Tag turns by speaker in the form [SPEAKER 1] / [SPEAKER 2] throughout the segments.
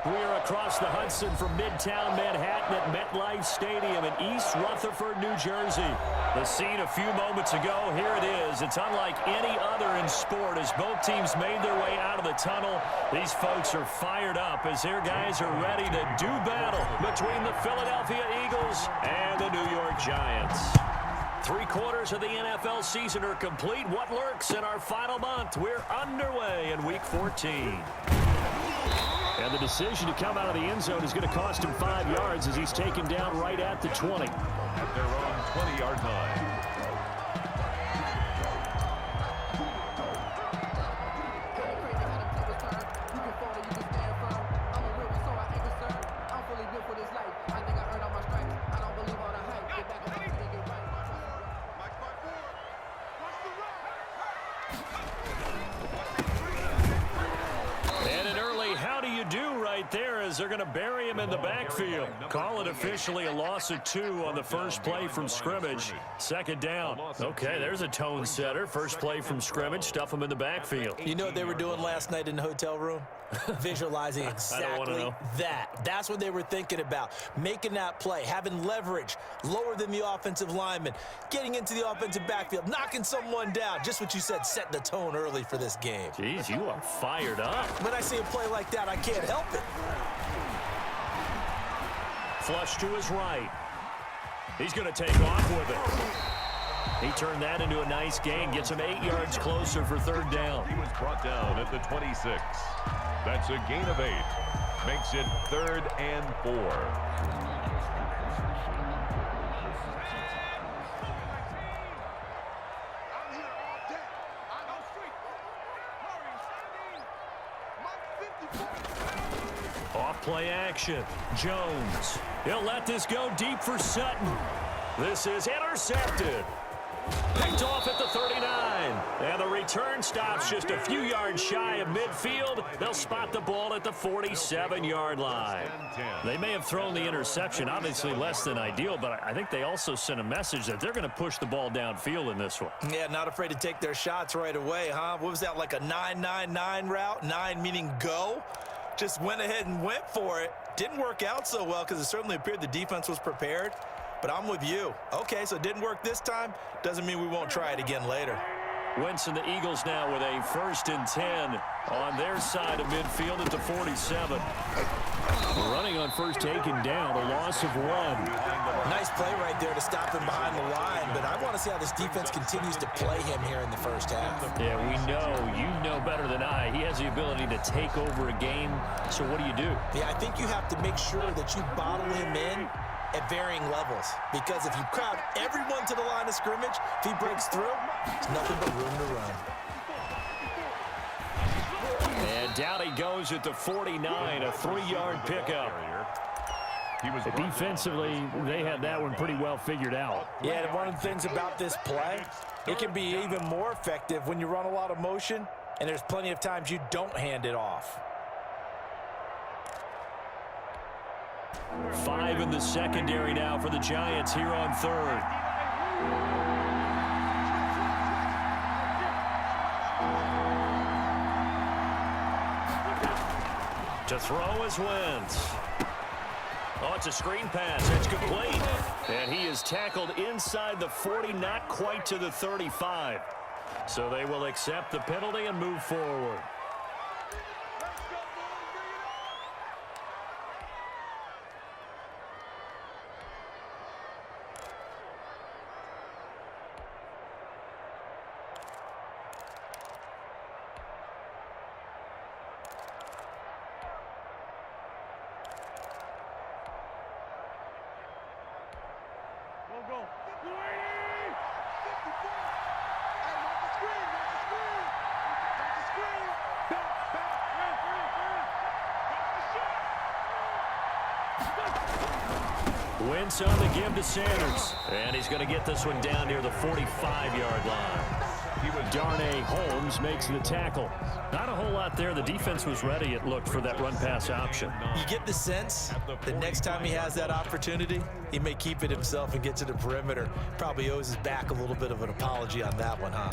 [SPEAKER 1] We're across the Hudson from Midtown Manhattan at MetLife Stadium in East Rutherford, New Jersey. The scene a few moments ago, here it is. It's unlike any other in sport as both teams made their way out of the tunnel. These folks are fired up as their guys are ready to do battle between the Philadelphia Eagles and the New York Giants. 3/4 of the NFL season are complete. What lurks in our final month? We're underway in Week 14. And the decision to come out of the end zone is going to cost him 5 yards as he's taken down right at the 20.
[SPEAKER 2] At their own 20-yard line.
[SPEAKER 1] They're going to bury him in the backfield. Call it officially a loss of 2 on the first play from scrimmage. Second down. Okay, there's a tone setter. First play from scrimmage, stuff him in the backfield.
[SPEAKER 3] You know what they were doing last night in the hotel room? Visualizing exactly that. That's what they were thinking about. Making that play, having leverage, lower than the offensive lineman, getting into the offensive backfield, knocking someone down. Just what you said, set the tone early for this game.
[SPEAKER 1] Jeez, you are fired up.
[SPEAKER 3] When I see a play like that, I can't help it.
[SPEAKER 1] Flush to his right. He's going to take off with it. He turned that into a nice gain. Gets him 8 yards closer for third down.
[SPEAKER 2] He was brought down at the 26. That's a gain of 8. Makes it 3rd and 4.
[SPEAKER 1] Play action. Jones. He'll let this go deep for Sutton. This is intercepted. Picked off at the 39. And the return stops just a few yards shy of midfield. They'll spot the ball at the 47-yard line. They may have thrown the interception, obviously less than ideal, but I think they also sent a message that they're going to push the ball downfield in this one.
[SPEAKER 3] Yeah, not afraid to take their shots right away, huh? What was that, like a 9-9-9 route? 9 meaning go? Just went ahead and went for it. Didn't work out so well because it certainly appeared the defense was prepared. But I'm with you. Okay, so it didn't work this time. Doesn't mean we won't try it again later.
[SPEAKER 1] Wentz and the Eagles now with a 1st and 10 on their side of midfield at the 47. Running on first taken down, a loss of 1.
[SPEAKER 3] Nice play right there to stop him behind the line, but I want to see how this defense continues to play him here in the first half.
[SPEAKER 1] Yeah, we know. You know better than I. He has the ability to take over a game, so what do you do?
[SPEAKER 3] Yeah, I think you have to make sure that you bottle him in at varying levels, because if you crowd everyone to the line of scrimmage, if he breaks through, there's nothing but room to run.
[SPEAKER 1] And down he goes at the 49, a 3-yard pickup. Defensively, they had that one pretty well figured out.
[SPEAKER 3] Yeah, and one of the things about this play, it can be even more effective when you run a lot of motion, and there's plenty of times you don't hand it off.
[SPEAKER 1] 5 in the secondary now for the Giants here on 3rd. To throw is Wentz. Oh, it's a screen pass. It's complete. And he is tackled inside the 40, not quite to the 35. So they will accept the penalty and move forward. Wentz on the give to Sanders. And he's going to get this one down near the 45-yard line. Darnay Holmes makes the tackle. Not a whole lot there. The defense was ready, it looked, for that run-pass option.
[SPEAKER 3] You get the sense that next time he has that opportunity, he may keep it himself and get to the perimeter. Probably owes his back a little bit of an apology on that one, huh?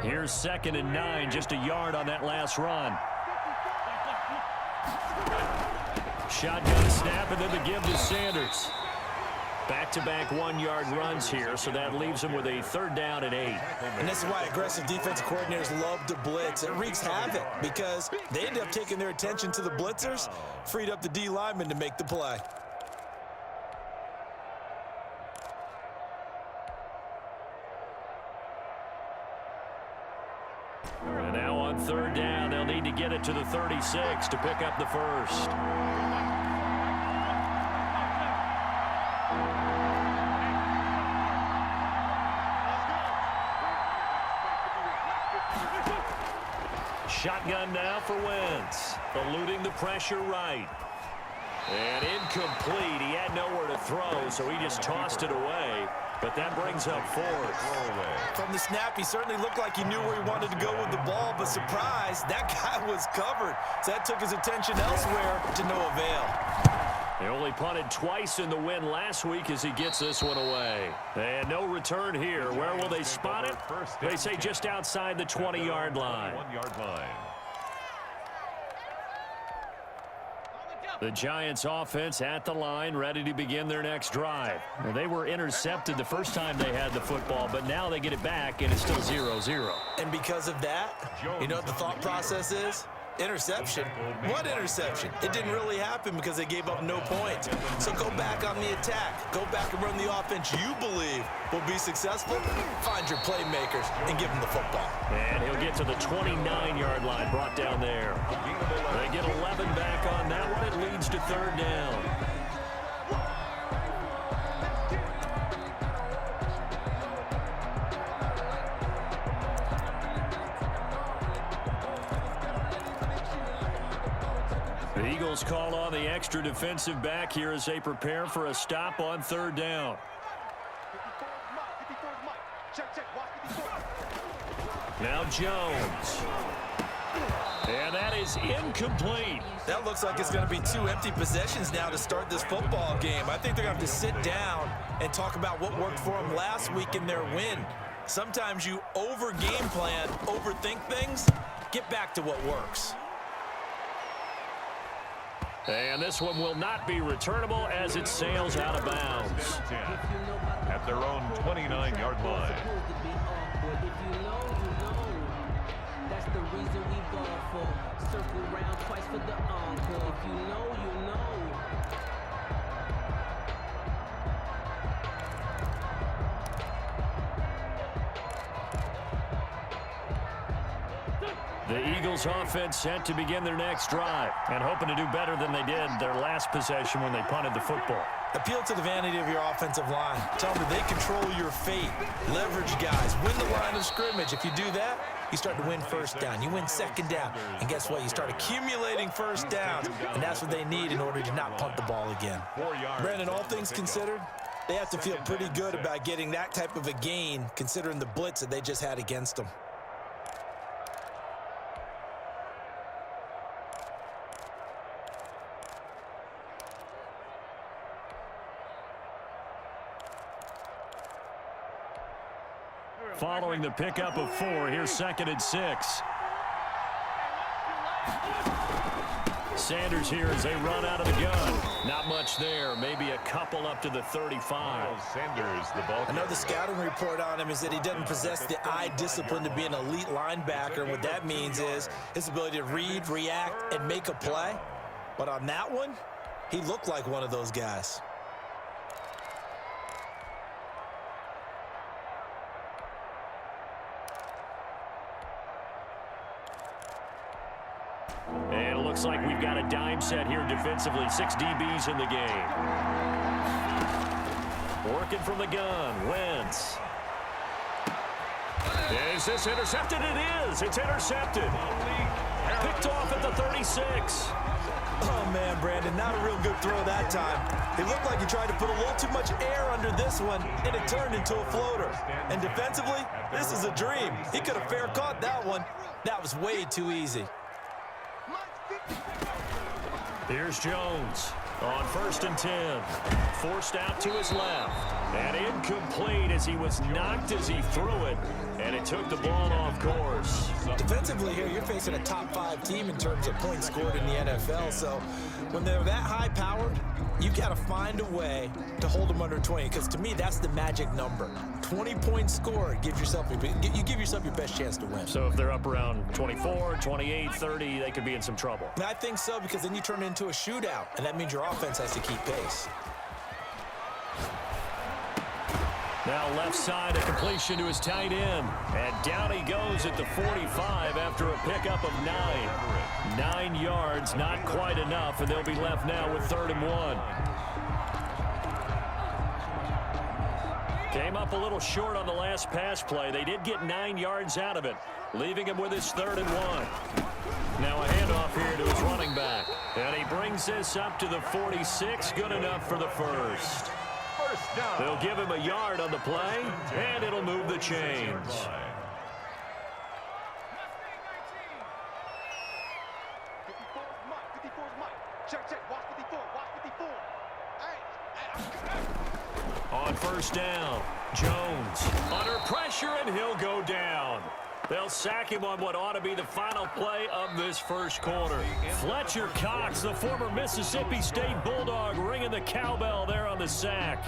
[SPEAKER 1] Here's 2nd and 9, just a yard on that last run. Shotgun snap, and then the give to Sanders. Back-to-back 1-yard runs here, so that leaves them with a 3rd down and 8.
[SPEAKER 3] And this is why aggressive defensive coordinators love to blitz. It wreaks havoc because they end up taking their attention to the blitzers, freed up the D lineman to make the play.
[SPEAKER 1] And now on 3rd down, they'll need to get it to the 36 to pick up the first. Shotgun now for Wentz. Eluding the pressure right. And incomplete. He had nowhere to throw, so he just tossed it away. But that brings up 4th.
[SPEAKER 3] From the snap, he certainly looked like he knew where he wanted to go with the ball, but surprise, that guy was covered. So that took his attention elsewhere to no avail.
[SPEAKER 1] He only punted twice in the win last week as he gets this one away. And no return here. Where will they spot it? They say just outside the 20-yard line. The Giants offense at the line, ready to begin their next drive. Well, they were intercepted the first time they had the football, but now they get it back, and it's still 0-0.
[SPEAKER 3] And because of that, you know what the thought process is? Interception. What interception? It didn't really happen because they gave up no points. So go back on the attack. Go back and run the offense you believe will be successful. Find your playmakers and give them the football.
[SPEAKER 1] And he'll get to the 29-yard line, brought down there. They get 11 back on that one. It leads to 3rd down. The Eagles call on the extra defensive back here as they prepare for a stop on 3rd down. Now Jones. And that is incomplete.
[SPEAKER 3] That looks like it's going to be 2 empty possessions now to start this football game. I think they're going to have to sit down and talk about what worked for them last week in their win. Sometimes you over-game plan, overthink things. Get back to what works.
[SPEAKER 1] And this one will not be returnable as it sails out of bounds.
[SPEAKER 2] At their own 29-yard line.
[SPEAKER 4] That's the reason we ball for. Circle round twice for the encore. If you know, you know.
[SPEAKER 1] The Eagles offense set to begin their next drive and hoping to do better than they did their last possession when they punted the football.
[SPEAKER 3] Appeal to the vanity of your offensive line. Tell them that they control your fate. Leverage guys. Win the line of scrimmage. If you do that, you start to win 1st down. You win 2nd down. And guess what? You start accumulating 1st downs. And that's what they need in order to not punt the ball again. Brandon, all things considered, they have to feel pretty good about getting that type of a gain considering the blitz that they just had against them.
[SPEAKER 1] Following the pickup of 4, here's 2nd and 6. Sanders here as they run out of the gun. Not much there. Maybe a couple up to the 35.
[SPEAKER 2] Sanders, the ball.
[SPEAKER 3] I know the scouting report on him is that he doesn't possess the eye discipline to be an elite linebacker. And what that means is his ability to read, react, and make a play. But on that one, he looked like one of those guys.
[SPEAKER 1] And it looks like we've got a dime set here defensively. 6 DBs in the game. Working from the gun, Wentz. Is this intercepted? It is. It's intercepted. Picked off at the 36.
[SPEAKER 3] Oh, man, Brandon, not a real good throw that time. It looked like he tried to put a little too much air under this one, and it turned into a floater. And defensively, this is a dream. He could have fair caught that one. That was way too easy.
[SPEAKER 1] Here's Jones on 1st and 10. Forced out to his left. And incomplete as he was knocked as he threw it. And it took the ball off course.
[SPEAKER 3] Defensively here, you're facing a top 5 team in terms of points scored in the NFL. So when they're that high powered, you've got to find a way to hold them under 20. Because to me, that's the magic number. 20 points scored, you give yourself your best chance to win.
[SPEAKER 1] So if they're up around 24, 28, 30, they could be in some trouble.
[SPEAKER 3] And I think so, because then you turn it into a shootout, and that means your offense has to keep pace.
[SPEAKER 1] Now left side, a completion to his tight end. And down he goes at the 45 after a pickup of 9. 9 yards, not quite enough, and they'll be left now with 3rd and 1. Came up a little short on the last pass play. They did get 9 yards out of it, leaving him with his 3rd and 1. Now a handoff here to his running back. And he brings this up to the 46, good enough for the first. They'll give him a yard on the play, and it'll move the chains. On 1st down, Jones under pressure, and he'll go down. They'll sack him on what ought to be the final play of this first quarter. Fletcher Cox, the former Mississippi State Bulldog, ringing the cowbell there on the sack.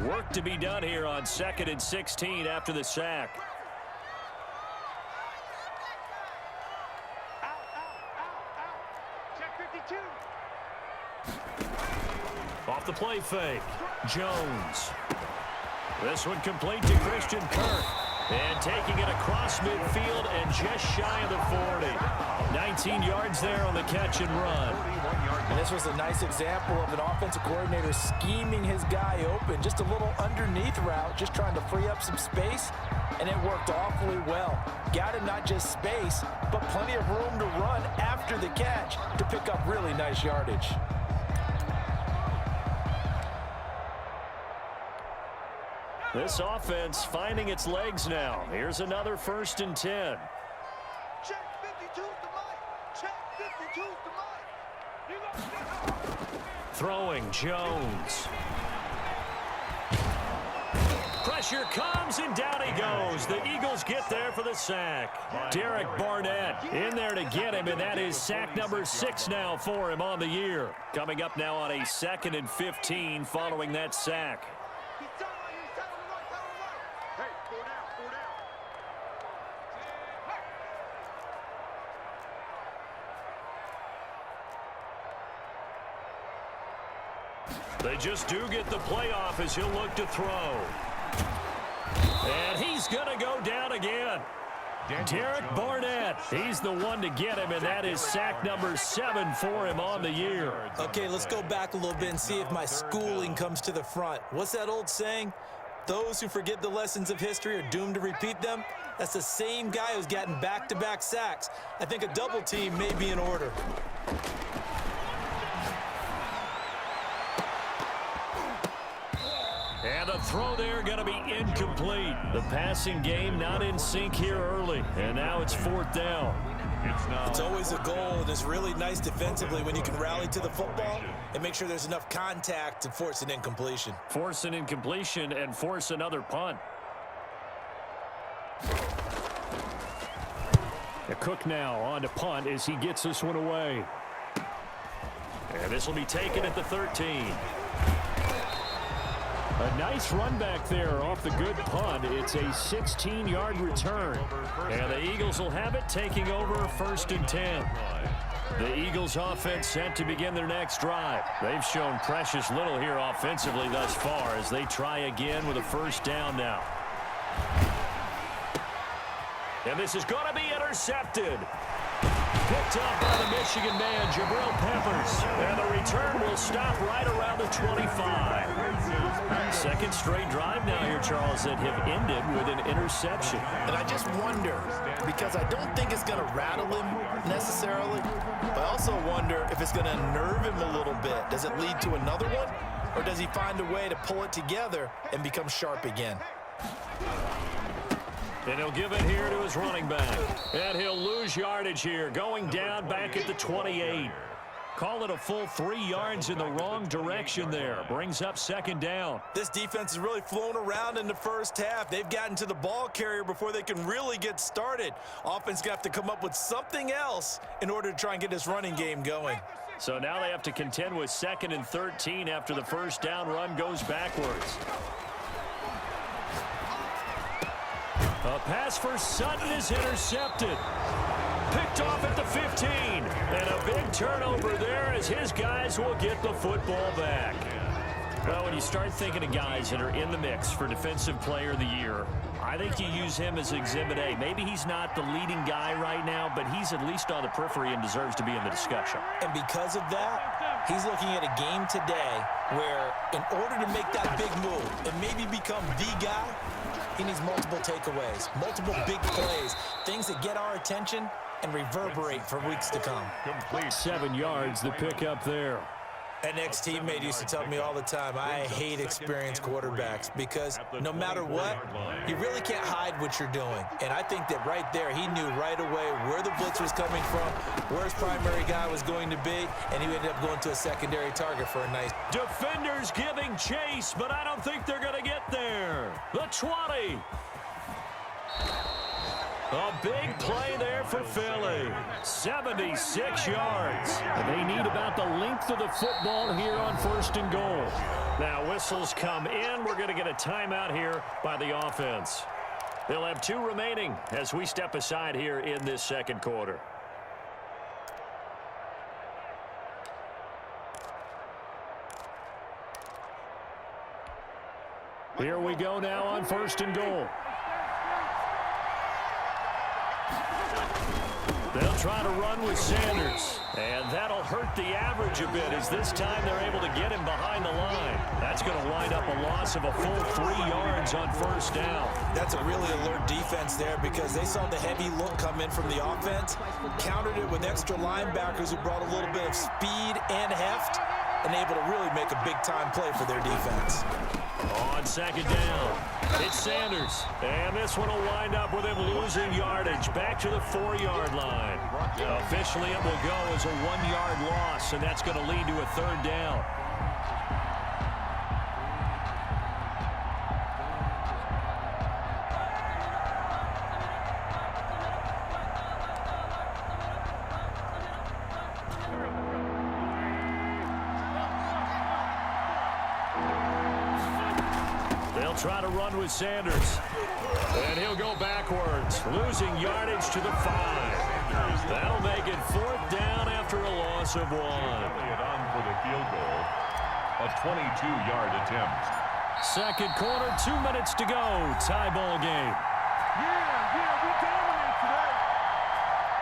[SPEAKER 1] Work to be done here on 2nd and 16 after the sack.
[SPEAKER 5] Check 52.
[SPEAKER 1] Off the play fake, Jones. This one complete to Christian Kirk. And taking it across midfield and just shy of the 40. 19 yards there on the catch and run.
[SPEAKER 3] And this was a nice example of an offensive coordinator scheming his guy open. Just a little underneath route, just trying to free up some space, and it worked awfully well. Got him not just space, but plenty of room to run after the catch to pick up really nice yardage.
[SPEAKER 1] This offense finding its legs now. Here's another 1st and 10.
[SPEAKER 5] Check 52's the mic. Check 52's the mic.
[SPEAKER 1] Throwing, Jones. Pressure comes, and down he goes. The Eagles get there for the sack. Derek Barnett in there to get him, and that is sack number 6 now for him on the year. Coming up now on a 2nd and 15 following that sack. They just do get the playoff as he'll look to throw. And he's going to go down again. Derek Barnett, he's the one to get him, and that is sack number 7 for him on the year.
[SPEAKER 3] Okay, let's go back a little bit and see if my schooling comes to the front. What's that old saying? Those who forget the lessons of history are doomed to repeat them. That's the same guy who's gotten back-to-back sacks. I think a double team may be in order.
[SPEAKER 1] And the throw there going to be incomplete. The passing game not in sync here early. And now it's 4th down.
[SPEAKER 3] It's always a goal, and it's really nice defensively when you can rally to the football and make sure there's enough contact to force an incompletion.
[SPEAKER 1] Force an incompletion and force another punt. The Cook now on to punt as he gets this one away. And this will be taken at the 13. A nice run back there off the good punt. It's a 16-yard return. And the Eagles will have it, taking over 1st and 10. The Eagles offense set to begin their next drive. They've shown precious little here offensively thus far as they try again with a 1st down now. And this is going to be intercepted. Picked up by the Michigan man, Jabril Peppers. And the return will stop right around the 25. 2nd straight drive now here, Charles, that have ended with an interception.
[SPEAKER 3] And I just wonder, because I don't think it's going to rattle him necessarily, but I also wonder if it's going to nerve him a little bit. Does it lead to another one, or does he find a way to pull it together and become sharp again?
[SPEAKER 1] And he'll give it here to his running back. And he'll lose yardage here, going down back at the 28. Call it a full 3 yards in the wrong direction there. Brings up second down.
[SPEAKER 3] This defense has really flown around in the first half. They've gotten to the ball carrier before they can really get started. Offense going to have to come up with something else in order to try and get this running game going.
[SPEAKER 1] So now they have to contend with 2nd and 13 after the first down run goes backwards. A pass for Sutton is intercepted. Picked off at the 15. And a big turnover there as his guys will get the football back. Well, when you start thinking of guys that are in the mix for Defensive Player of the Year, I think you use him as Exhibit A. Maybe he's not the leading guy right now, but he's at least on the periphery and deserves to be in the discussion.
[SPEAKER 3] And because of that, he's looking at a game today where in order to make that big move and maybe become the guy, he needs multiple takeaways, multiple big plays, things that get our attention and reverberate for weeks to come.
[SPEAKER 1] 7 yards, the pickup there.
[SPEAKER 3] An ex-teammate used to tell me all the time, I hate experienced quarterbacks because no matter what, you really can't hide what you're doing. And I think that right there, he knew right away where the blitz was coming from, where his primary guy was going to be, and he ended up going to a secondary target for a nice.
[SPEAKER 1] Defenders giving chase, but I don't think they're going to get there. The 20. A big play there for Philly. 76 yards. And they need about the length of the football here on 1st and goal. Now whistles come in. We're going to get a timeout here by the offense. They'll have 2 remaining as we step aside here in this second quarter. Here we go now on 1st and goal. They'll try to run with Sanders, and that'll hurt the average a bit as this time they're able to get him behind the line. That's going to wind up a loss of a full 3 yards on 1st down.
[SPEAKER 3] That's a really alert defense there because they saw the heavy look come in from the offense, countered it with extra linebackers who brought a little bit of speed and heft, and able to really make a big-time play for their defense.
[SPEAKER 1] On 2nd down, it's Sanders. And this one will wind up with him losing yardage back to the 4-yard line. Officially, it will go as a 1-yard loss, and that's going to lead to a 3rd down. Try to run with Sanders. And he'll go backwards, losing yardage to the 5. That'll make it 4th down after a loss of 1.
[SPEAKER 2] Play it on for the field goal. A 22-yard attempt.
[SPEAKER 1] Second quarter, 2 minutes to go. Tie ball game.
[SPEAKER 5] We dominate today.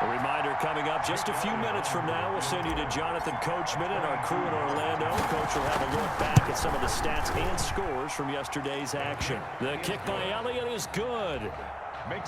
[SPEAKER 1] A reminder coming up just a few minutes from now. We'll send you to Jonathan Coachman and our crew in Orlando. Coach will have a look back at some of the stats and scores from yesterday's action. The kick by Elliott is good.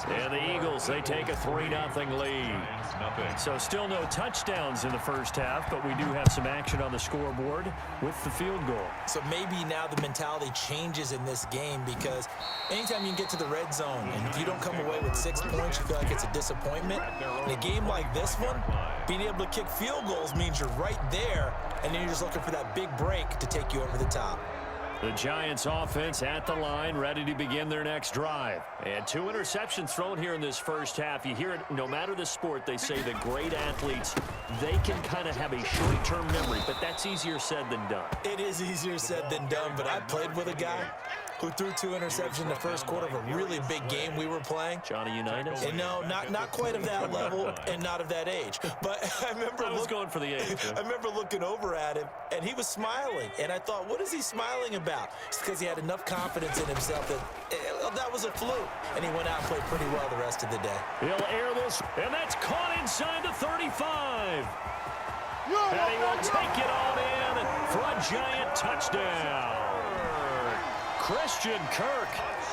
[SPEAKER 1] And the Eagles, they take a 3-0 lead. So still no touchdowns in the first half, but we do have some action on the scoreboard with the field goal.
[SPEAKER 3] So maybe now the mentality changes in this game because anytime you can get to the red zone and if you don't come away with 6 points, you feel like it's a disappointment. In a game like this one, being able to kick field goals means you're right there, and then you're just looking for that big break to take you over the top.
[SPEAKER 1] The Giants offense at the line, ready to begin their next drive. And 2 interceptions thrown here in this first half. You hear it, no matter the sport, they say that great athletes, they can kind of have a short-term memory, but that's easier said than done.
[SPEAKER 3] It is easier said than done, but I played with a guy who threw 2 interceptions in the first quarter of a really big game we were playing.
[SPEAKER 1] Johnny Unitas?
[SPEAKER 3] And no, not quite of that level and not of that age. But I remember
[SPEAKER 1] I was going for the age.
[SPEAKER 3] I remember looking over at him, and he was smiling. And I thought, what is he smiling about? It's because he had enough confidence in himself that was a fluke. And he went out and played pretty well the rest of the day.
[SPEAKER 1] He'll air this, and that's caught inside the 35. And he will take it on in for a Giant touchdown. Christian Kirk,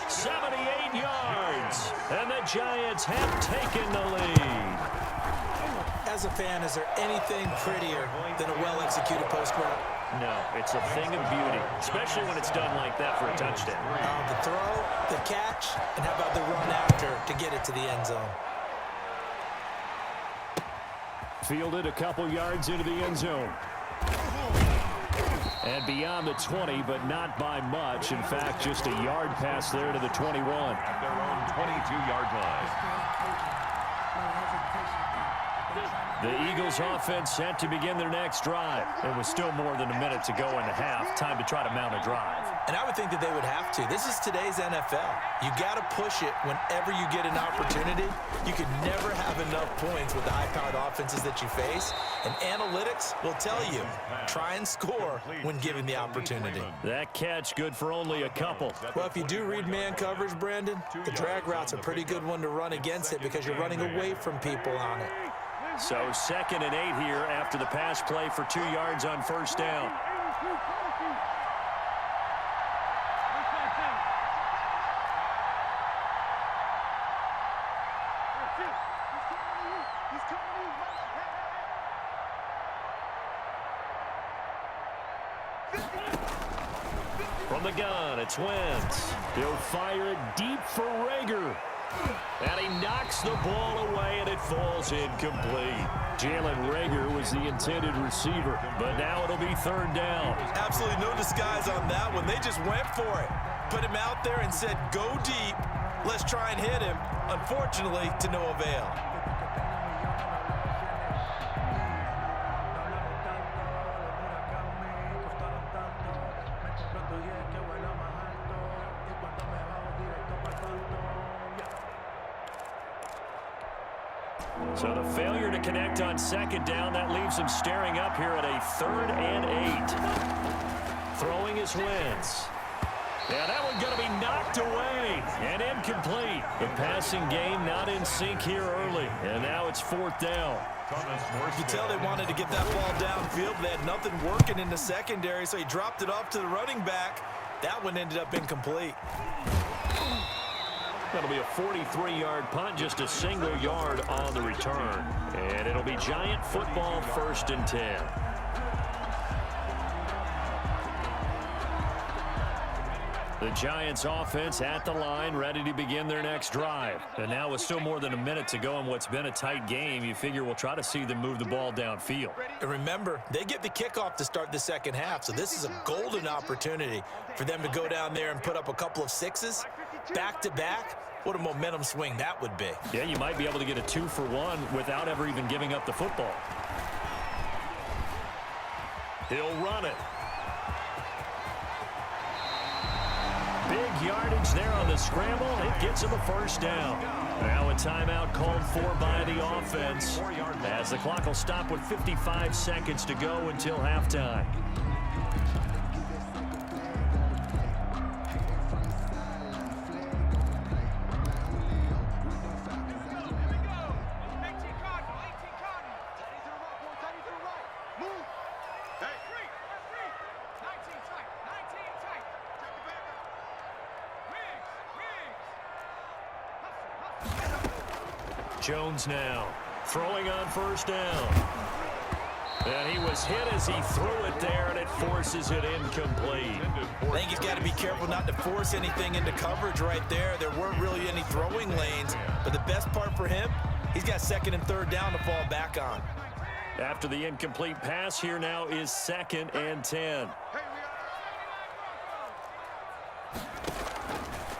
[SPEAKER 1] 78 yards, and the Giants have taken the lead.
[SPEAKER 3] As a fan, is there anything prettier than a well-executed post route?
[SPEAKER 1] No, it's a thing of beauty, especially when it's done like that for a touchdown.
[SPEAKER 3] The throw, the catch, and how about the run after to get it to the end zone?
[SPEAKER 1] Fielded a couple yards into the end zone. And beyond the 20, but not by much. In fact, just a yard pass there to the 21.
[SPEAKER 2] At their own 22-yard line.
[SPEAKER 1] The Eagles offense set to begin their next drive. It was still more than a minute to go in the half. Time to try to mount a drive.
[SPEAKER 3] And I would think that they would have to. This is today's NFL. You got to push it whenever you get an opportunity. You can never have enough points with the high-powered offenses that you face. And analytics will tell you, try and score when given the opportunity.
[SPEAKER 1] That catch good for only a couple.
[SPEAKER 3] Well, if you do read man coverage, Brandon, the drag route's a pretty good one to run against it because you're running away from people on it.
[SPEAKER 1] So 2nd and 8 here after the pass play for 2 yards on first down. From the gun, it's Wentz. He'll fire it deep for Rager. And he knocks the ball away, and it falls incomplete. Jalen Rager was the intended receiver, but now it'll be 3rd down.
[SPEAKER 3] Absolutely no disguise on that one. They just went for it. Put him out there and said, go deep. Let's try and hit him. Unfortunately, to no avail.
[SPEAKER 1] So the failure to connect on 2nd down, that leaves him staring up here at a 3rd and 8. Throwing his Wentz. Yeah, that one going to be knocked away and incomplete. The passing game not in sync here early, and now it's 4th down.
[SPEAKER 3] You can tell they wanted to get that ball downfield. They had nothing working in the secondary, so he dropped it off to the running back. That one ended up incomplete.
[SPEAKER 1] That'll be a 43-yard punt, just a single yard on the return. And it'll be Giant football, 1st and 10. The Giants offense at the line, ready to begin their next drive. And now with still more than a minute to go in what's been a tight game, you figure we'll try to see them move the ball downfield.
[SPEAKER 3] And remember, they get the kickoff to start the second half, so this is a golden opportunity for them to go down there and put up a couple of sixes back-to-back. What a momentum swing that would be.
[SPEAKER 1] Yeah, you might be able to get a 2-for-1 without ever even giving up the football. He'll run it. Big yardage there on the scramble. It gets him a 1st down. Now a timeout called for by the offense as the clock will stop with 55 seconds to go until halftime. Jones now throwing on 1st down. And he was hit as he threw it there, and it forces it incomplete.
[SPEAKER 3] I think he's got to be careful not to force anything into coverage right there. There weren't really any throwing lanes, but the best part for him, he's got 2nd and 3rd down to fall back on.
[SPEAKER 1] After the incomplete pass, here now is 2nd and 10.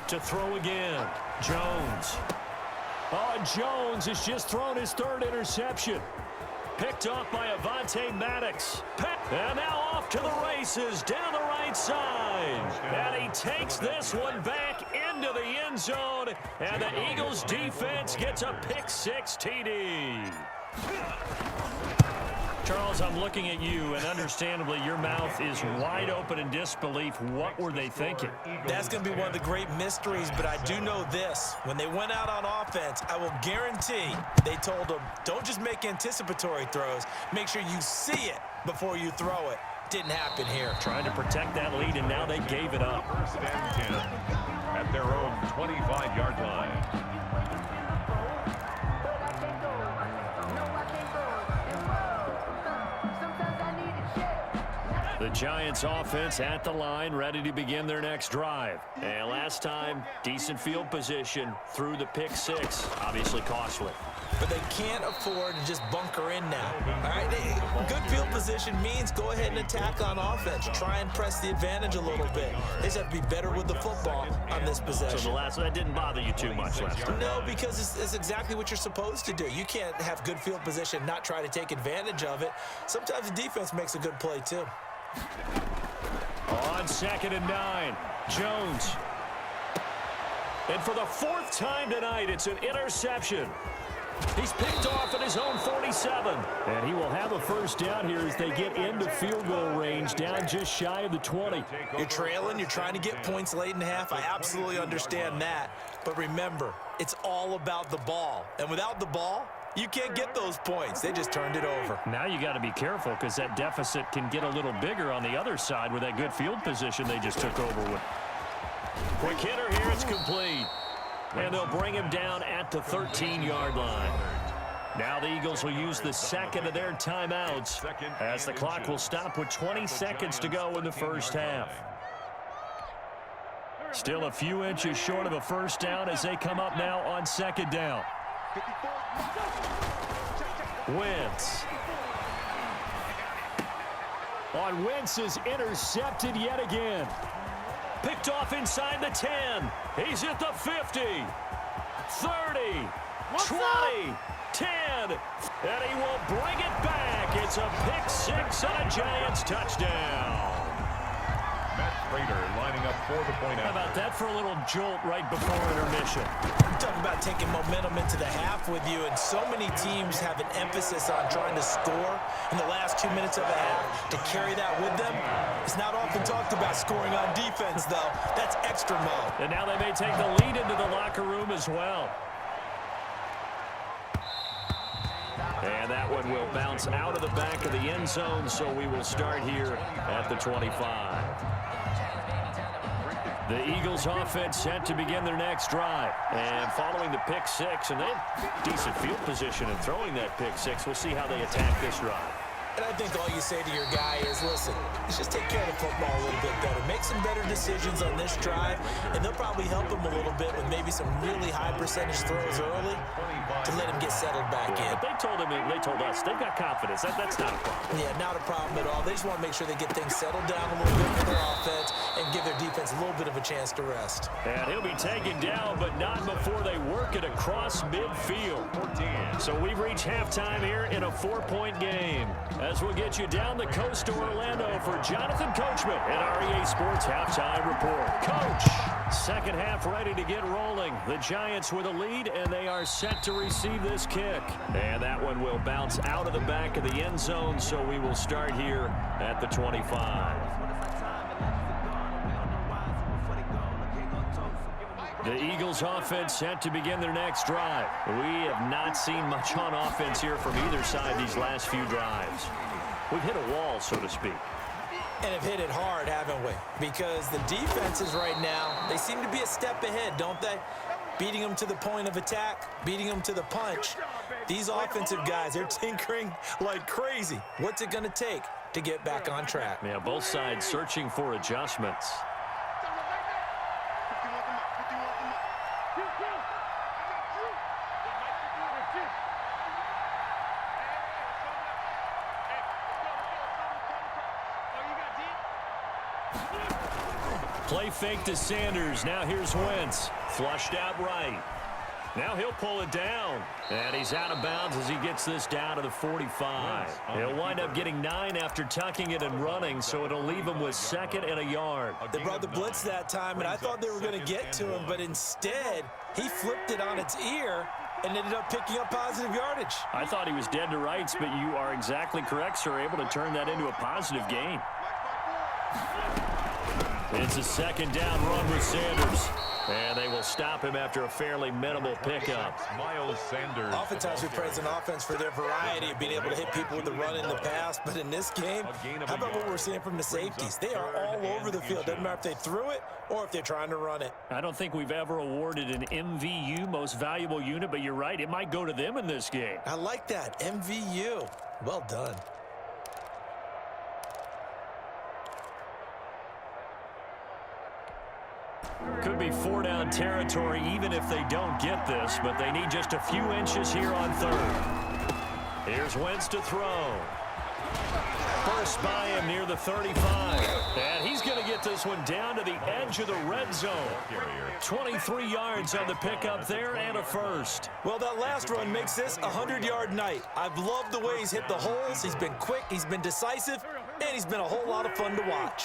[SPEAKER 1] To throw again, Jones. Oh, Jones has just thrown his 3rd interception. Picked off by Avonte Maddox. And now off to the races down the right side. And he takes this one back into the end zone. And the Eagles defense gets a pick-6 TD. Charles, I'm looking at you, and understandably, your mouth is wide open in disbelief. What were they thinking?
[SPEAKER 3] That's going to be one of the great mysteries, but I do know this. When they went out on offense, I will guarantee they told them, don't just make anticipatory throws. Make sure you see it before you throw it. Didn't happen here.
[SPEAKER 1] Trying to protect that lead, and now they gave it up.
[SPEAKER 2] 1st and 10 at their own 25-yard line.
[SPEAKER 1] The Giants offense at the line, ready to begin their next drive. And last time, decent field position through the pick six. Obviously costly.
[SPEAKER 3] But they can't afford to just bunker in now. All right, good field position means go ahead and attack on offense. Try and press the advantage a little bit. They just have to be better with the football on this possession.
[SPEAKER 1] So that didn't bother you too much last time?
[SPEAKER 3] No, because it's exactly what you're supposed to do. You can't have good field position, not try to take advantage of it. Sometimes the defense makes a good play too.
[SPEAKER 1] On 2nd and 9, Jones. And for the 4th time tonight, it's an interception. He's picked off at his own 47. And he will have a first down here as they get into field goal range, down just shy of the 20.
[SPEAKER 3] You're trailing. You're trying to get points late in the half. I absolutely understand that. But remember, it's all about the ball. And without the ball, you can't get those points. They just turned it over.
[SPEAKER 1] Now you got to be careful because that deficit can get a little bigger on the other side with that good field position they just took over with. Quick hitter here. It's complete. And they'll bring him down at the 13-yard line. Now the Eagles will use the second of their timeouts as the clock will stop with 20 seconds to go in the first half. Still a few inches short of a first down as they come up now on 2nd down. Wentz. On Wentz is intercepted yet again. Picked off inside the 10. He's at the 50. 30. 20. 10. And he will bring it back. It's a pick six and a Giants touchdown.
[SPEAKER 2] Matt Prater lining up for the point
[SPEAKER 1] How about that for a little jolt right before intermission?
[SPEAKER 3] Talk about taking momentum into the half with you, and so many teams have an emphasis on trying to score in the last 2 minutes of a half. To carry that with them, it's not often talked about scoring on defense, though. That's extra mode.
[SPEAKER 1] And now they may take the lead into the locker room as well. And that one will bounce out of the back of the end zone, so we will start here at the 25. The Eagles offense set to begin their next drive. And following the pick six, and they have decent field position in throwing that pick six. We'll see how they attack this drive.
[SPEAKER 3] And I think all you say to your guy is, listen, let's just take care of the football a little bit better. Make some better decisions on this drive, and they'll probably help him a little bit with maybe some really high percentage throws early to let him get settled back in.
[SPEAKER 1] But they told us they've got confidence. That's not a problem.
[SPEAKER 3] Yeah, not a problem at all. They just want to make sure they get things settled down a little bit for their offense and give their defense a little bit of a chance to rest.
[SPEAKER 1] And he'll be taken down, but not before they work it across midfield. So we've reached halftime here in a 4-point game. As we'll get you down the coast to Orlando for Jonathan Coachman at REA Sports Halftime Report. Coach, second half ready to get rolling. The Giants with a lead, and they are set to receive this kick. And that one will bounce out of the back of the end zone, so we will start here at the 25. The Eagles offense set to begin their next drive. We have not seen much on offense here from either side these last few drives. We've hit a wall, so to speak.
[SPEAKER 3] And have hit it hard, haven't we? Because the defenses right now, they seem to be a step ahead, don't they? Beating them to the point of attack, beating them to the punch. These offensive guys, they're tinkering like crazy. What's it going to take to get back on track?
[SPEAKER 1] Yeah, both sides searching for adjustments. Play fake to Sanders. Now here's Wentz. Flushed out right. Now he'll pull it down. And he's out of bounds as he gets this down to the 45. He'll wind up getting 9 after tucking it and running, so it'll leave him with 2nd and a yard.
[SPEAKER 3] They brought the blitz that time, and I thought they were going to get to him, but instead, he flipped it on its ear and ended up picking up positive yardage.
[SPEAKER 1] I thought he was dead to rights, but you are exactly correct, sir. Able to turn that into a positive gain. It's a 2nd down run with Sanders. And they will stop him after a fairly minimal pickup.
[SPEAKER 2] Miles Sanders.
[SPEAKER 3] Oftentimes we praise an offense for their variety of being able to hit people with the run in the pass, but in this game, how about what we're seeing from the safeties? They are all over the field. Doesn't matter if they threw it or if they're trying to run it.
[SPEAKER 1] I don't think we've ever awarded an MVU, most valuable unit, but you're right, it might go to them in this game.
[SPEAKER 3] I like that, MVU. Well done.
[SPEAKER 1] could be four-down territory even if they don't get this, but they need just a few inches here on third. Here's Wentz to throw. First by him near the 35. And he's going to get this one down to the edge of the red zone. 23 yards on the pickup there and a first.
[SPEAKER 3] Well, that last run makes this a 100-yard night. I've loved the way he's hit the holes. He's been quick, he's been decisive, and he's been a whole lot of fun to watch.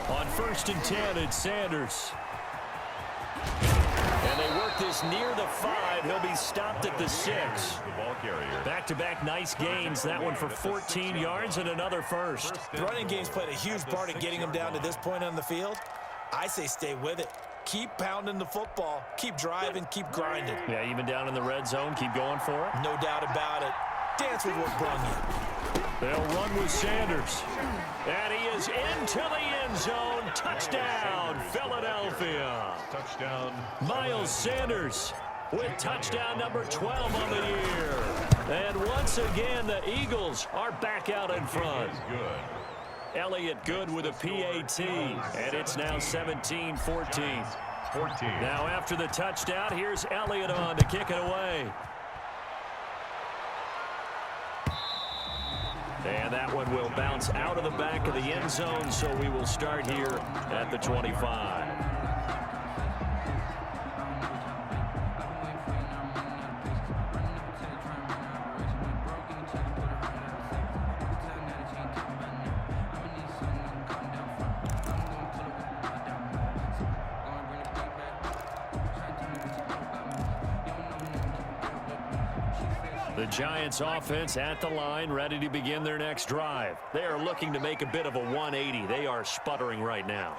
[SPEAKER 1] On 1st and 10, it's Sanders. And they work this near the 5. He'll be stopped at the 6. Back-to-back nice gains. That one for 14 yards and another first.
[SPEAKER 3] The running game's played a huge part in getting him down to this point on the field. I say stay with it. Keep pounding the football. Keep driving. Keep grinding.
[SPEAKER 1] Yeah, even down in the red zone, keep going for it.
[SPEAKER 3] No doubt about it. Dance with what brung you.
[SPEAKER 1] They'll run with Sanders. And he is into the end zone. Touchdown, Philadelphia.
[SPEAKER 2] Touchdown.
[SPEAKER 1] Miles Sanders with touchdown number 12 on the year. And once again, the Eagles are back out in front.
[SPEAKER 2] Good.
[SPEAKER 1] Elliott good with a PAT. And it's now 17-14.
[SPEAKER 2] 14.
[SPEAKER 1] Now after the touchdown, here's Elliott on to kick it away. And that one will bounce out of the back of the end zone, so we will start here at the 25. The Giants offense at the line, ready to begin their next drive. They are looking to make a bit of a 180. They are sputtering right now.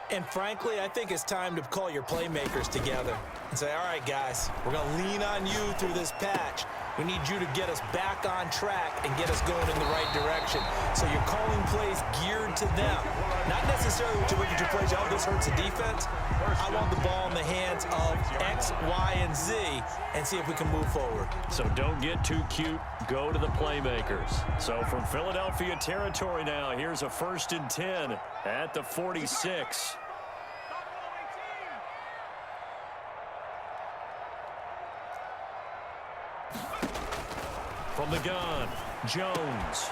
[SPEAKER 3] And frankly, I think it's time to call your playmakers together and say, all right, guys, we're going to lean on you through this patch. We need you to get us back on track and get us going in the right direction. So you're calling plays geared to them. Not necessarily when you look at your plays, oh, this hurts the defense. I want the ball in the hands of X, Y, and Z and see if we can move forward.
[SPEAKER 1] So don't get too cute. Go to the playmakers. So from Philadelphia territory now, here's a 1st and 10 at the 46. From the gun, Jones.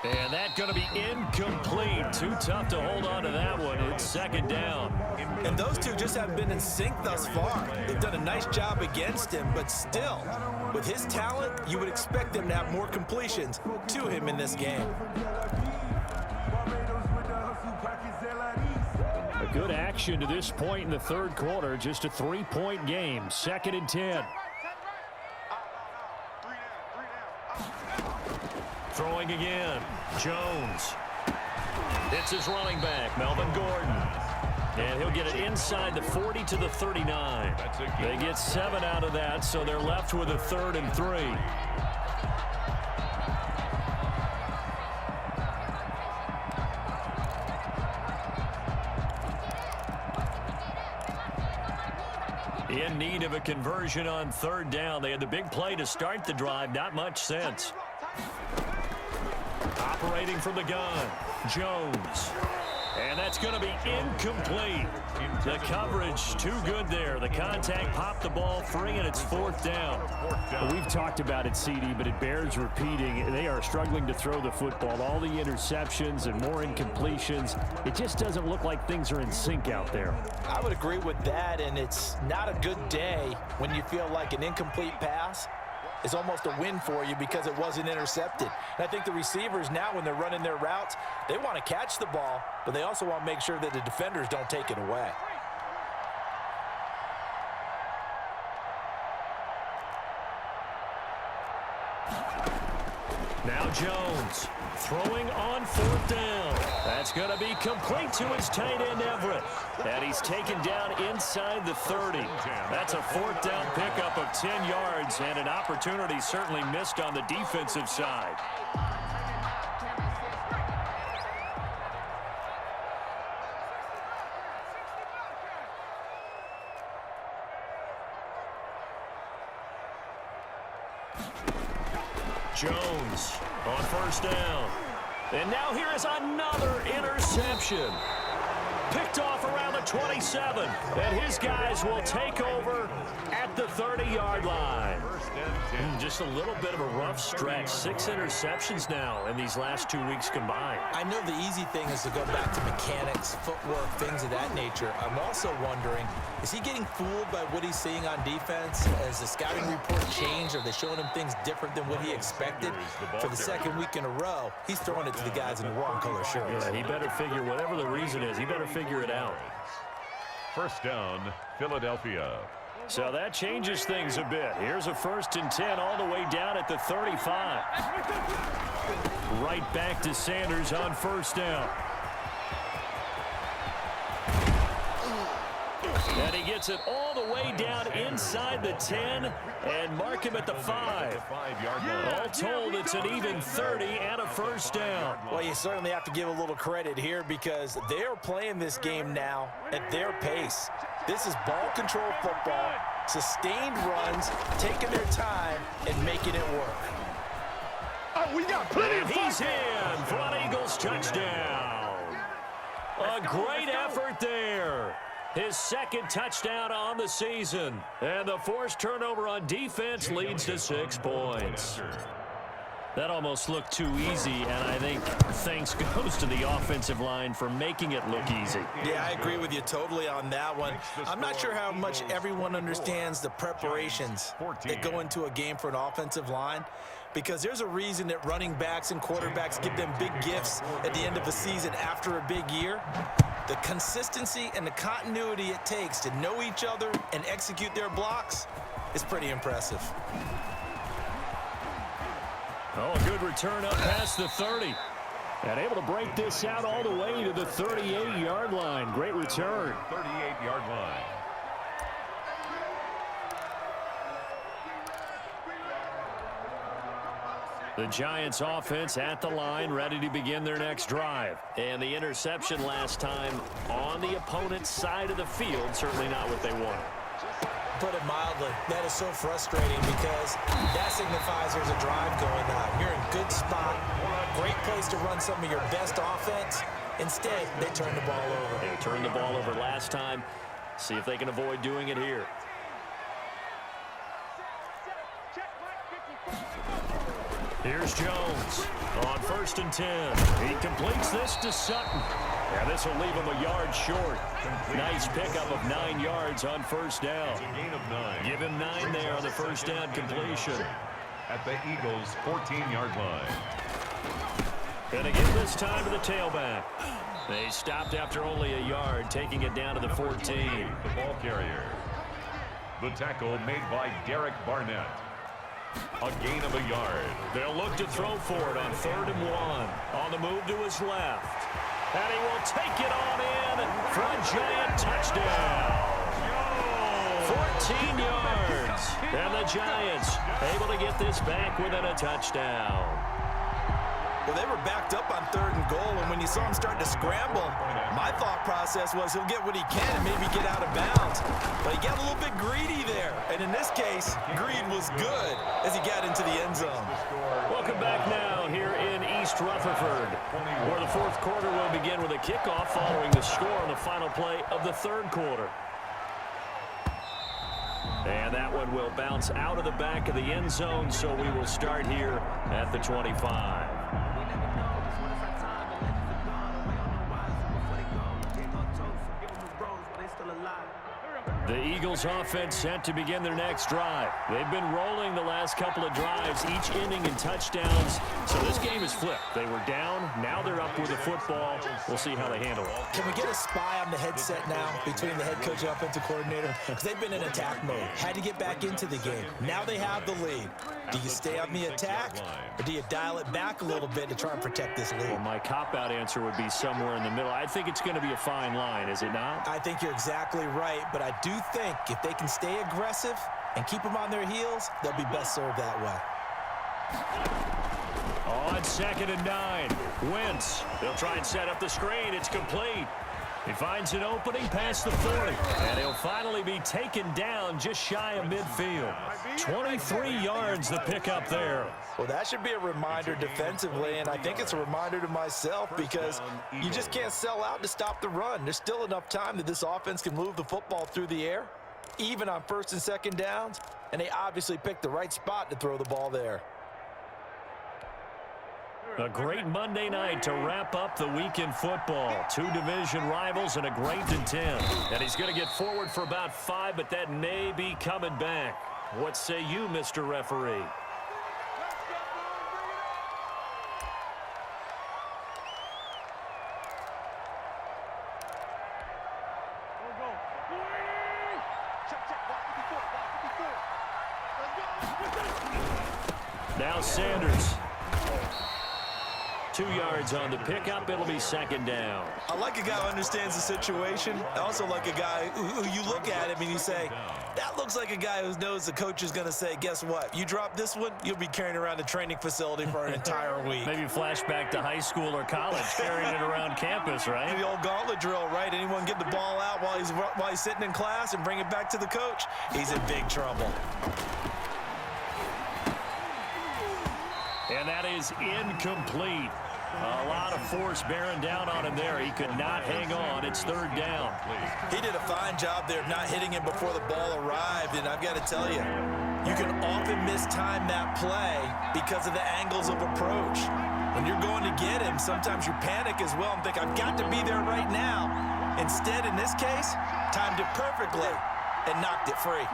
[SPEAKER 1] And that's going to be incomplete. Too tough to hold on to that one. It's 2nd down.
[SPEAKER 3] And those two just haven't been in sync thus far. They've done a nice job against him, but still, with his talent, you would expect them to have more completions to him in this game.
[SPEAKER 1] A good action to this point in the 3rd quarter. Just a 3-point game. 2nd and 10. Throwing again, Jones. It's his running back, Melvin Gordon. And he'll get it inside the 40 to the 39. They get 7 out of that, so they're left with a 3rd and 3. In need of a conversion on 3rd down. They had the big play to start the drive, not much sense. Operating from the gun, Jones. And that's going to be incomplete. The coverage too good there. The contact popped the ball free, and it's 4th down.
[SPEAKER 6] Well, we've talked about it, CD, but it bears repeating. They are struggling to throw the football. All the interceptions and more incompletions. It just doesn't look like things are in sync out there.
[SPEAKER 3] I would agree with that, and it's not a good day when you feel like an incomplete pass is almost a win for you because it wasn't intercepted. And I think the receivers now, when they're running their routes, they want to catch the ball, but they also want to make sure that the defenders don't take it away.
[SPEAKER 1] Now Jones throwing on 4th down. That's going to be complete to his tight end Everett. And he's taken down inside the 30. That's a 4th down pickup of 10 yards and an opportunity certainly missed on the defensive side. Jones on 1st down. And now here is another interception. Picked off around the 27. And his guys will take over at the 30-yard line. Just a little bit of a rough stretch. 6 interceptions now in these last 2 weeks combined.
[SPEAKER 3] I know the easy thing is to go back to mechanics, footwork, things of that nature. I'm also wondering, is he getting fooled by what he's seeing on defense? Has the scouting report changed? Are they showing him things different than what he expected? For the second week in a row, he's throwing it to the guys in the wrong color shirts.
[SPEAKER 1] Yeah, he better figure, whatever the reason is, he better figure it out.
[SPEAKER 2] First down, Philadelphia.
[SPEAKER 1] So that changes things a bit. Here's a 1st and 10 all the way down at the 35. Right back to Sanders on 1st down. And he gets it all the way down inside the 10 and mark him at the 5. All told, it's an even 30 and a 1st down.
[SPEAKER 3] Well, you certainly have to give a little credit here because they're playing this game now at their pace. This is ball control football, sustained runs, taking their time and making it work.
[SPEAKER 5] Oh, we got plenty
[SPEAKER 1] And he's in for an Eagles touchdown. A great effort there. His 2nd touchdown on the season. And the forced turnover on defense leads to 6 points. That almost looked too easy, and I think thanks goes to the offensive line for making it look easy.
[SPEAKER 3] Yeah, I agree with you totally on that one. I'm not sure how much everyone understands the preparations that go into a game for an offensive line, because there's a reason that running backs and quarterbacks give them big gifts at the end of the season after a big year. The consistency and the continuity it takes to know each other and execute their blocks is pretty impressive.
[SPEAKER 1] Oh, a good return up past the 30. And able to break this out all the way to the 38-yard line. Great return.
[SPEAKER 2] 38-yard line.
[SPEAKER 1] The Giants offense at the line, ready to begin their next drive. And the interception last time on the opponent's side of the field, certainly not what they wanted.
[SPEAKER 3] Put it mildly, that is so frustrating because that signifies there's a drive going on. You're in good spot, great place to run some of your best offense. Instead, they turn the ball over.
[SPEAKER 1] They turned the ball over last time. See if they can avoid doing it here. Here's Jones on 1st and 10. He completes this to Sutton. And this will leave him a yard short. Nice pickup of 9 yards on 1st down.
[SPEAKER 2] Gain of 9.
[SPEAKER 1] Give him 9 there on the 1st down completion.
[SPEAKER 2] At the Eagles' 14-yard line.
[SPEAKER 1] And again this time to the tailback. They stopped after only a yard, taking it down to the 14.
[SPEAKER 2] The ball carrier. The tackle made by Derek Barnett. A gain of a yard.
[SPEAKER 1] They'll look to throw for it on 3rd and 1. On the move to his left. And he will take it on in for a giant touchdown. 14 yards. And the Giants able to get this back within a touchdown.
[SPEAKER 3] Well, they were backed up on 3rd and goal, and when you saw him start to scramble, my thought process was he'll get what he can and maybe get out of bounds. But he got a little bit greedy there. And in this case, greed was good as he got into the end zone.
[SPEAKER 1] Welcome back now here in East Rutherford, where the 4th quarter will begin with a kickoff following the score on the final play of the 3rd quarter. And that one will bounce out of the back of the end zone, so we will start here at the 25. The Eagles offense set to begin their next drive. They've been rolling the last couple of drives, each ending in touchdowns. So this game is flipped. They were down. Now they're up with the football. We'll see how they handle it.
[SPEAKER 3] Can we get a spy on the headset now between the head coach and offensive coordinator? Because they've been in attack mode. Had to get back into the game. Now they have the lead. Do you stay on the attack, or do you dial it back a little bit to try and protect this lead?
[SPEAKER 1] Well, my cop-out answer would be somewhere in the middle. I think it's going to be a fine line, is it not?
[SPEAKER 3] I think you're exactly right, but I do think if they can stay aggressive and keep them on their heels, they'll be best served that way.
[SPEAKER 1] On 2nd and 9, Wentz. They'll try and set up the screen. It's complete. He finds an opening past the 40, and he'll finally be taken down just shy of midfield. 23 yards to pick up there.
[SPEAKER 3] Well, that should be a reminder defensively, and I think it's a reminder to myself because you just can't sell out to stop the run. There's still enough time that this offense can move the football through the air, even on first and second downs, and they obviously picked the right spot to throw the ball there.
[SPEAKER 1] A great Monday night to wrap up the week in football. Two division rivals and a great intent. And he's going to get forward for about 5, but that may be coming back. What say you, Mr. Referee? Now Sanders. 2 yards on the pickup. It'll be second down.
[SPEAKER 3] I like a guy who understands the situation. I also like a guy who you look at him and you say, that looks like a guy who knows the coach is going to say, guess what? You drop this one, you'll be carrying around the training facility for an entire week.
[SPEAKER 1] Maybe flashback to high school or college, carrying it around campus, right?
[SPEAKER 3] The old gauntlet drill, right? Anyone get the ball out while he's sitting in class and bring it back to the coach? He's in big trouble.
[SPEAKER 1] And that is incomplete. A lot of force bearing down on him there. He could not hang on. It's third down.
[SPEAKER 3] He did a fine job there of not hitting him before the ball arrived. And I've got to tell you, you can often mistime that play because of the angles of approach. When you're going to get him, sometimes you panic as well and think, I've got to be there right now. Instead, in this case, timed it perfectly and knocked it free.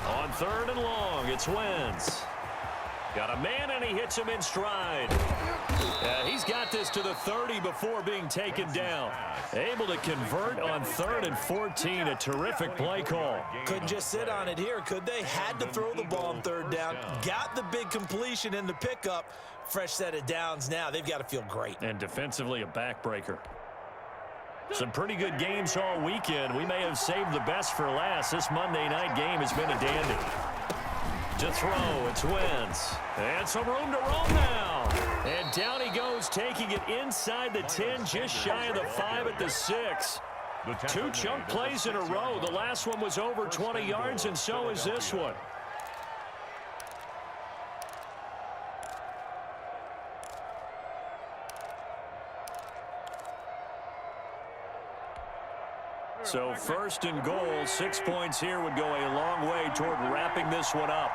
[SPEAKER 1] On third and long, it's Wentz. Got a man, and he hits him in stride. He's got this to the 30 before being taken down. Able to convert on 3rd and 14. A terrific play call.
[SPEAKER 3] Couldn't just sit on it here, could they? Had to throw the ball on third down. Got the big completion in the pickup. Fresh set of downs now. They've got to feel great.
[SPEAKER 1] And defensively, a backbreaker. Some pretty good games all weekend. We may have saved the best for last. This Monday night game has been a dandy. To throw, it's Wentz. And some room to roam now. And down he goes, taking it inside the 10, just shy of the 5 at the 6. 2 chunk plays in a row. The last one was over 20 yards, and so is this one. So first and goal, 6 points here would go a long way toward wrapping this one up.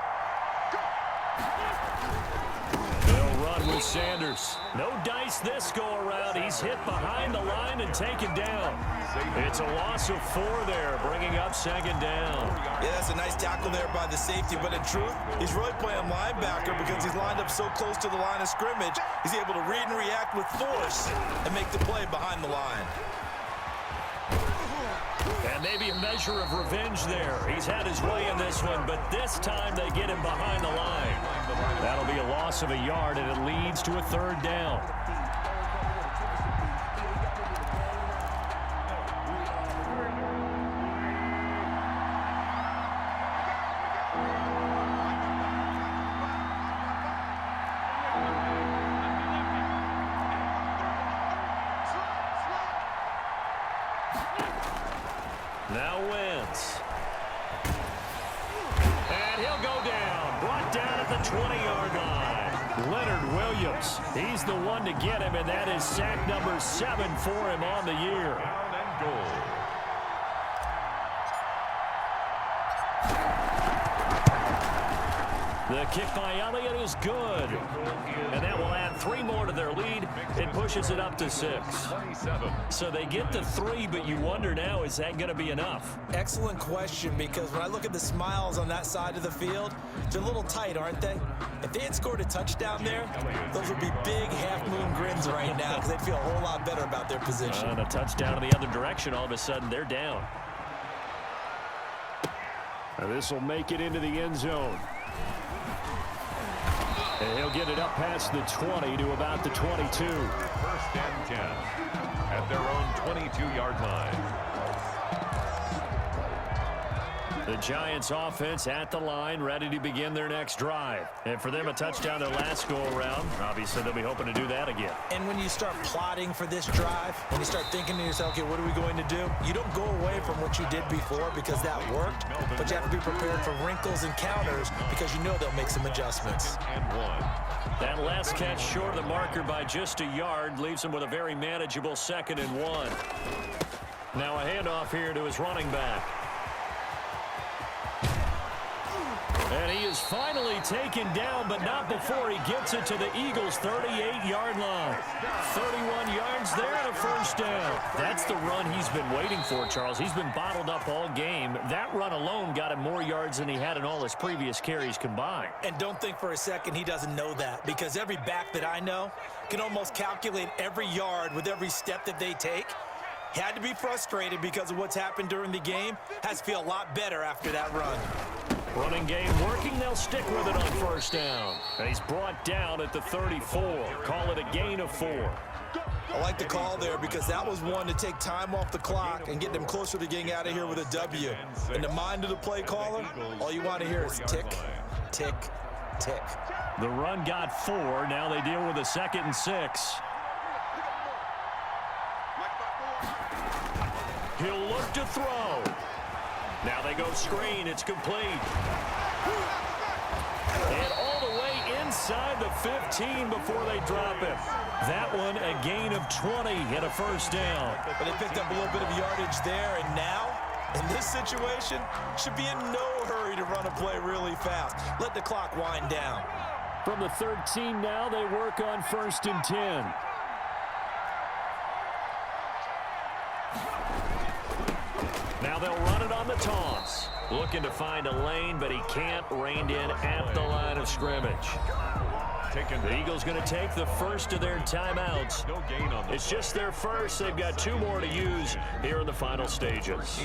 [SPEAKER 1] They'll run with Sanders. No dice this go around. He's hit behind the line and taken down. It's a loss of 4 there, bringing up second down.
[SPEAKER 3] Yeah, that's a nice tackle there by the safety, but in truth, he's really playing linebacker because he's lined up so close to the line of scrimmage. He's able to read and react with force and make the play behind the line.
[SPEAKER 1] And maybe a measure of revenge there. He's had his way in this one, but this time they get him behind the line. That'll be a loss of a yard, and it leads to a third down. Now Wentz. And he'll go down. Brought down at the 20-yard line. Leonard Williams. He's the one to get him, and that is sack number 7 for him on the year.
[SPEAKER 2] Down and goal.
[SPEAKER 1] The kick by Elliott is good. And that will add 3 more to their lead. It pushes it up to 6.
[SPEAKER 2] 27.
[SPEAKER 1] So they get to 3, but you wonder now, is that going to be enough?
[SPEAKER 3] Excellent question, because when I look at the smiles on that side of the field, they're a little tight, aren't they? If they had scored a touchdown there, those would be big half-moon grins right now because they'd feel a whole lot better about their position.
[SPEAKER 1] And a touchdown in the other direction, all of a sudden they're down. This will make it into the end zone. And he'll get it up past the 20 to about the 22.
[SPEAKER 2] 1st and 10 at their own 22-yard line.
[SPEAKER 1] The Giants offense at the line, ready to begin their next drive. And for them, a touchdown their last go-around. Obviously, they'll be hoping to do that again.
[SPEAKER 3] And when you start plotting for this drive, when you start thinking to yourself, okay, what are we going to do? You don't go away from what you did before because that worked, but you have to be prepared for wrinkles and counters because you know they'll make some adjustments.
[SPEAKER 1] That last catch short of the marker by just a yard leaves him with a very manageable 2nd and 1. Now a handoff here to his running back. And he is finally taken down, but not before he gets it to the Eagles' 38-yard line. 31 yards there and a first down. That's the run he's been waiting for, Charles. He's been bottled up all game. That run alone got him more yards than he had in all his previous carries combined.
[SPEAKER 3] And don't think for a second he doesn't know that, because every back that I know can almost calculate every yard with every step that they take. Had to be frustrated because of what's happened during the game. Has to feel a lot better after that run.
[SPEAKER 1] Running game working. They'll stick with it on first down. And he's brought down at the 34. Call it a gain of 4.
[SPEAKER 3] I like the call there because that was one to take time off the clock and get them closer to getting out of here with a W. In the mind of the play caller, all you want to hear is tick, tick, tick.
[SPEAKER 1] The run got 4. Now they deal with a 2nd and 6. He'll look to throw. Now they go screen. It's complete. And all the way inside the 15 before they drop it. That one a gain of 20 and a first down.
[SPEAKER 3] But they picked up a little bit of yardage there, and now, in this situation, should be in no hurry to run a play really fast. Let the clock wind down.
[SPEAKER 1] From the 13 now, they work on 1st and 10. Now they'll run it on the toss. Looking to find a lane, but he can't. Reined in at the line of scrimmage. The Eagles going to take the first of their timeouts. It's just their first. They've got 2 more to use here in the final stages.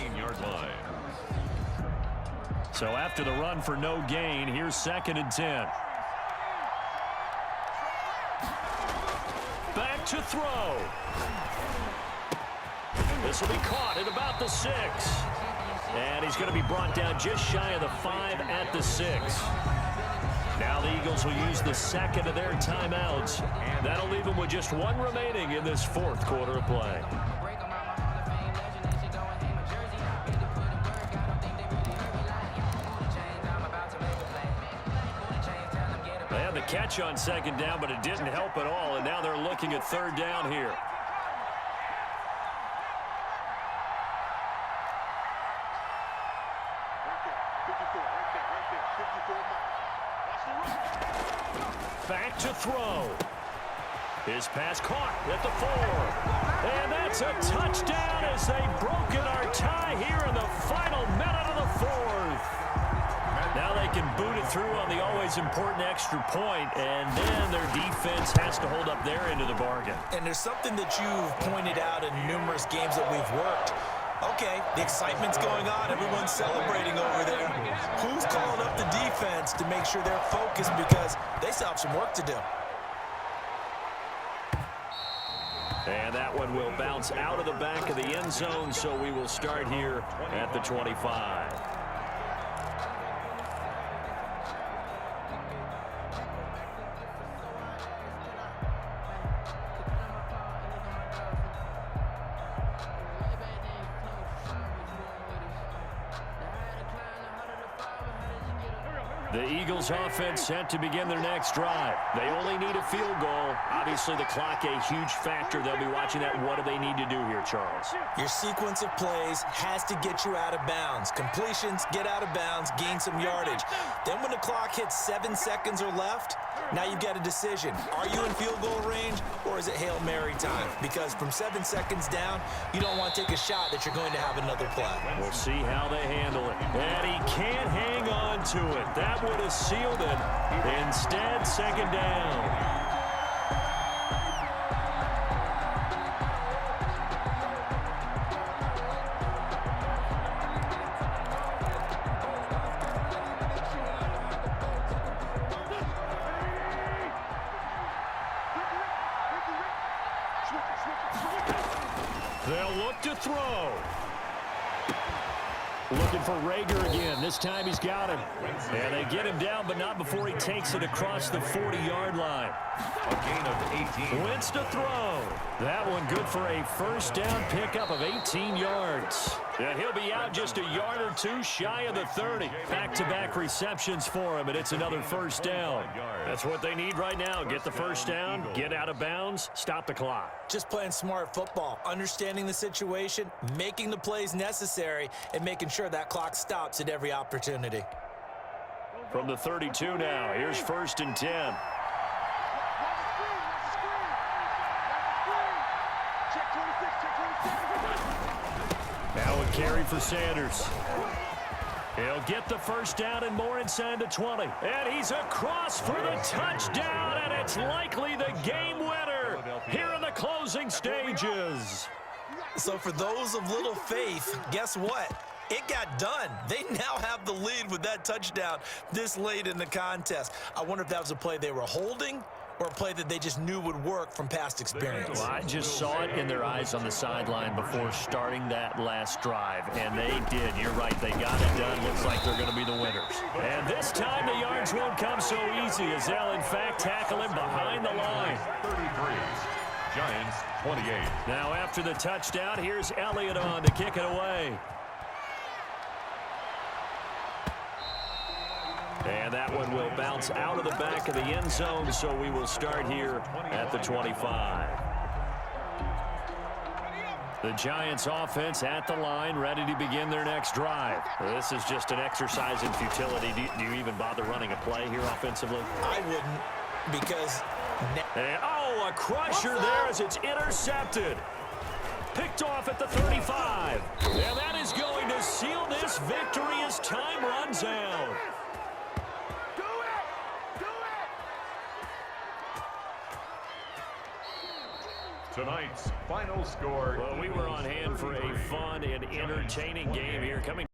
[SPEAKER 1] So after the run for no gain, here's 2nd and 10. Back to throw. This will be caught at about the 6. And he's going to be brought down just shy of the 5 at the 6. Now the Eagles will use the 2nd of their timeouts. That'll leave them with just 1 remaining in this 4th quarter of play. They had the catch on 2nd down, but it didn't help at all. And now they're looking at 3rd down here. Back to throw. His pass caught at the 4. And that's a touchdown as they've broken our tie here in the final minute of the 4th. Now they can boot it through on the always important extra point, and then their defense has to hold up their end of the bargain.
[SPEAKER 3] And there's something that you've pointed out in numerous games that we've worked. Okay, the excitement's going on. Everyone's celebrating over there. Who's calling up the defense to make sure they're focused because they still have some work to do?
[SPEAKER 1] And that one will bounce out of the back of the end zone, so we will start here at the 25. The Eagles offense set to begin their next drive. They only need a field goal. Obviously, the clock a huge factor. They'll be watching that. What do they need to do here, Charles?
[SPEAKER 3] Your sequence of plays has to get you out of bounds. Completions, get out of bounds, gain some yardage. Then when the clock hits 7 seconds or left, now you've got a decision. Are you in field goal range or is it Hail Mary time? Because from 7 seconds down, you don't want to take a shot that you're going to have another play.
[SPEAKER 1] We'll see how they handle it. And he can't hang on to it. That would have sealed it. Instead, 2nd down. They'll look to throw.
[SPEAKER 6] Looking for Rager again. This time he's got him. And they get him down, but not before he takes it across the 40-yard line.
[SPEAKER 2] A gain of 18.
[SPEAKER 6] Wentz to throw. That one good for a first down pickup of 18 yards. And he'll be out just a yard or two shy of the 30. Back-to-back receptions for him, and it's another first down. That's what they need right now. Get the first down, get out of bounds, stop the clock.
[SPEAKER 3] Just playing smart football, understanding the situation, making the plays necessary, and making sure that clock stops at every opportunity.
[SPEAKER 6] From the 32 now, here's 1st and 10. Now a carry for Sanders. He'll get the first down and more inside the 20. And he's across for the touchdown, and it's likely the game winner here in the closing stages.
[SPEAKER 3] So for those of little faith, guess what? It got done. They now have the lead with that touchdown this late in the contest. I wonder if that was a play they were holding or a play that they just knew would work from past experience.
[SPEAKER 6] Well, I just saw it in their eyes on the sideline before starting that last drive, and they did. You're right. They got it done. Looks like they're going to be the winners. And this time the yards won't come so easy as they'll, in fact, tackle him behind the line.
[SPEAKER 2] 33. Giants 28.
[SPEAKER 6] Now after the touchdown, here's Elliott on to kick it away. And that one will bounce out of the back of the end zone, so we will start here at the 25. The Giants offense at the line, ready to begin their next drive. This is just an exercise in futility. Do you even bother running a play here offensively?
[SPEAKER 3] I wouldn't, because...
[SPEAKER 6] And, oh, a crusher there as it's intercepted. Picked off at the 35. And that is going to seal this victory as time runs out.
[SPEAKER 2] Tonight's final score.
[SPEAKER 6] Well, we were on hand for a fun and entertaining game here. Coming